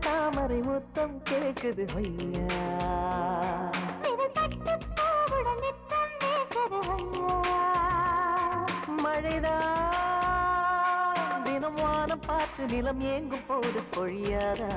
தாமரை முத்தம் கேக்குது ஐயா மழைதான் தினம் வானம் பார்த்து நிலம் ஏங்கும் போது பொழியாதா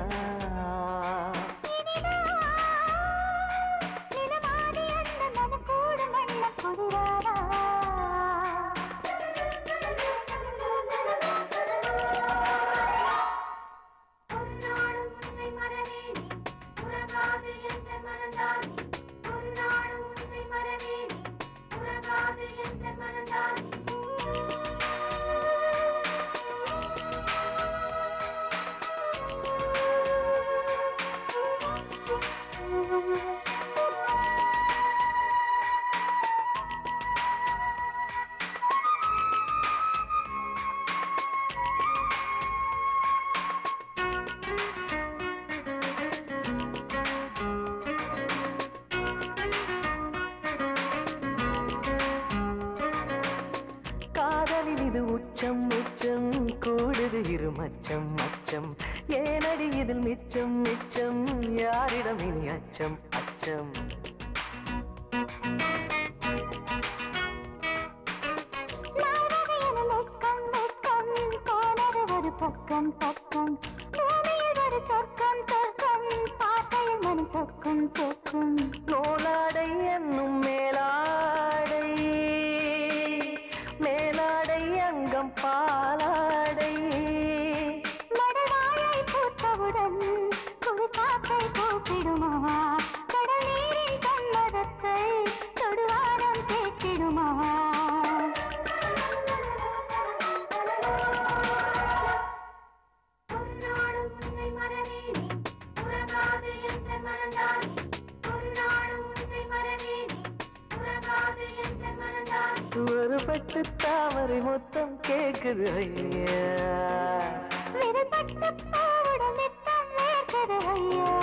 இது உச்சம் உச்சம் கூடுது இரு மச்சம் மச்சம் ஏனடி இதில் மிச்சம் மிச்சம் யாரிடம் இனி அச்சம் அச்சம் பக்கம் பக்கம் ஒரு சொர்க்கம் சொர்க்கம் பாட்டையில் மனம் சொக்கும் சொக்கும் நோலாடை என்னும் மேலாடை மேலாடை அங்கம் பாலாடை மடவாயை பூத்தவுடன் குறுக்காக்கை கூப்பிடுமா கடல் நீரின் கண்மதத்தை தொடுவாரம் கேட்டிடுமா ஒரு பட்டு தாமரை மொத்தம் கேக்குது ஐயா பட்டு பாவுடன் நித்தம் கேக்குது ஐயா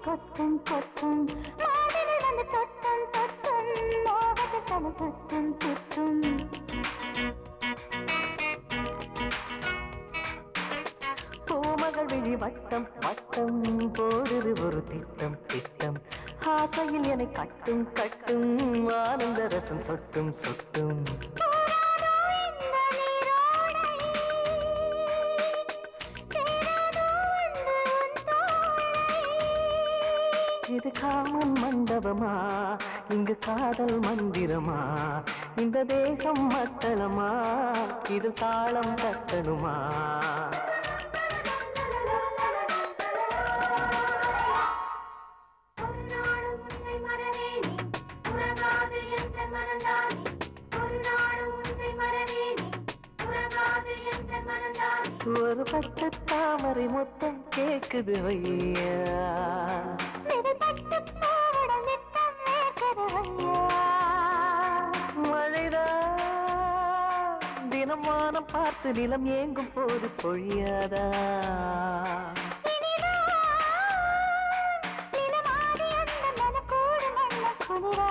கொத்தும் கொத்தும் மாடில் வந்து தொட்டும் தொட்டும் மோகத்தை தலை சுத்தும் சுத்தும் பூமகள் விழி வட்டம் வட்டம் போடுது ஒரு திட்டம் திட்டம் ஆசையில் என்னை கட்டும் கட்டும் ஆனந்த ரசம் சொட்டும் சொட்டும் இது காமன் மண்டபமா இங்கு காதல் மந்திரமா இந்த தேகம் மத்தளமா இது தாளம் தட்டணுமா ஒரு பட்டு தாமரை மொத்தம் கேக்குது ஐயா மழைதான் தினம் வானம் பார்த்து நிலம் ஏங்கும் போது பொழியாதா நிலமாடி அந்த மனக்கூடு மண்ண குளிரா